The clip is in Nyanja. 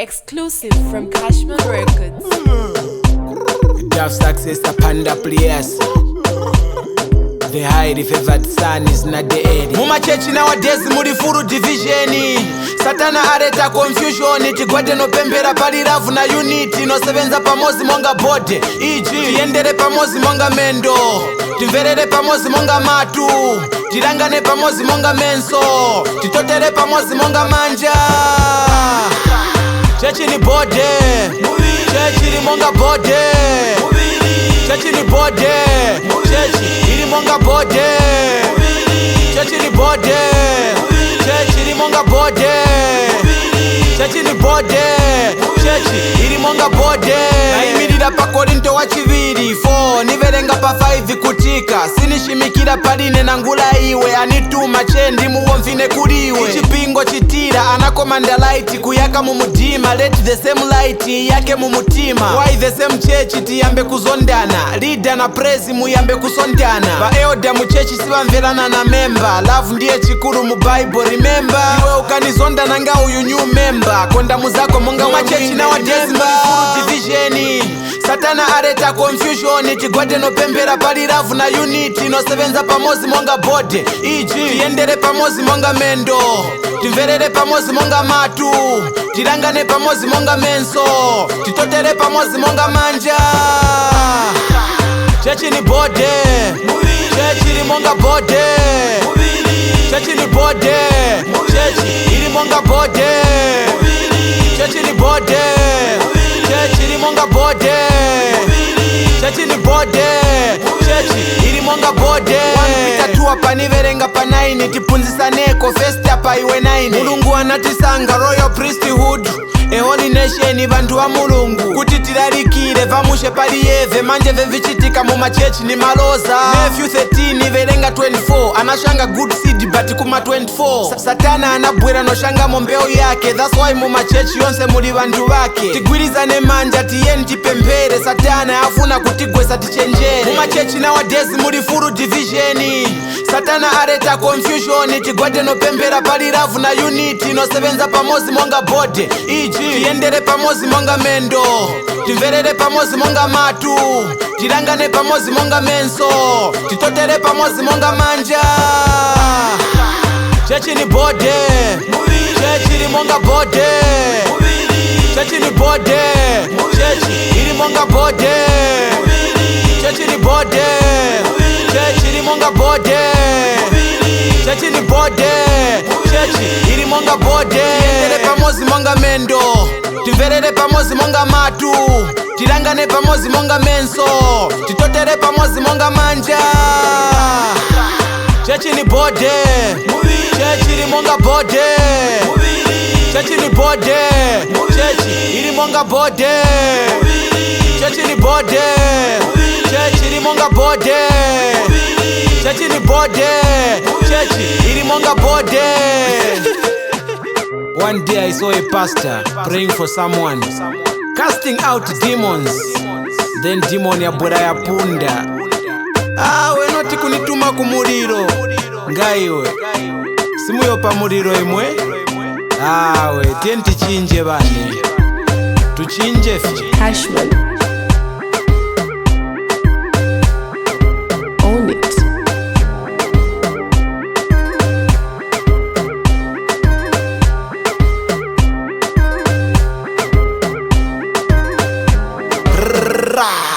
Exclusive from Cashman Records. Draft success the panda players. The highly favored son is not the head. Muma church nowadays muri full division. Satana areta confusion. Tigwate no pembera pali love na unity. No sevenza pamozi monga bode. Iji tiendere pamozi monga mendo. Tiverere pamozi monga matu. Tirangane pamozi monga menso. Titotere pamozi monga manja. Chechi ni bode. Chechi ni monga bode. Chechi ni bode. Chechi ni monga bode. Chechi ni bode. Chechi ni monga bode. Chechi ni bode. Chechi ni monga bode. Naimirira pa Korinto wa chiviri 4 niverenga pa 5 kutika sinishimikira paline nangula iwe anituma chendi muwomvine kuliwe ichipingo chitira anakomanda light kuyaka mumudima let the same light yake mumutima why the same church tiyambe kuzondana leader na praise muyambe kusondana ba elder mu church sibamverana na member love ndiye chikuru mu bible remember iwe ukanizondana nga uyu new member konda muzako monga wa church na wa division Satana areta confusion. Tigwate no pembera pali love na unity. No sevenza pamozi monga bode. Iji tiendere pamozi monga mendo. Tiverere pamozi monga matu. Tirangane pamozi monga menso. Titotere pamozi monga manja. Chechi ni bode. Chechi ni monga bode. Chechi ni bode. Chechi ni monga bode. Chechi ni bode. Chechi ni monga bode. Chechi ni bode. Chechi ni monga bode. Wanpitatua paniverenga pa 9 tipunzisaneko first apa iwe 9 mulungu anatisanga royal priesthood a holy nation vantu wa mulungu kuti tiralikire vamushe pali yeve manje vevichitika mu machechi ni maloza Matthew 13 verenga 24 anashanga good seed but kuma 24 Satana anabwera noshanga mombeo yake that's why mu machechi yonse muli vantu vake tigwirizane manja tiyeni tipempere Satana afuna kutigwesa tichenjere mu machechi nowadays muli full division Satana areta confusion tigwate no pembera pali love na unity no sevenza pamozi monga bode iji tiendere pamozi monga mendo tiverere pamozi monga matu tirangane pamozi monga menso titotere pamozi monga manja Chechi ni bode Chechi ni monga bode Chechi ni bode Chechi ni monga bode Chechi ni bode Chechi ni monga bode Chechi ni bode Chechi ni monga bode tiendere pamozi monga mendo tiverere pamozi monga matu tirangane pamozi monga menso titotere pamozi monga manja Chechi ni bode Chechi ni monga bode Chechi ni bode Chechi ni monga bode Chechi ni bode Chechi ni monga bode Chechi ni bode Chechi ni monga bode One day I saw a pastor praying for someone, casting out demons. Then demon ya bora ya punda. We noti kunituma kumuriro. Ngaiwe simuyo pa muriro imwe. We tienti chinje bani. Tuchinje fi Cashman. Own it. Ra.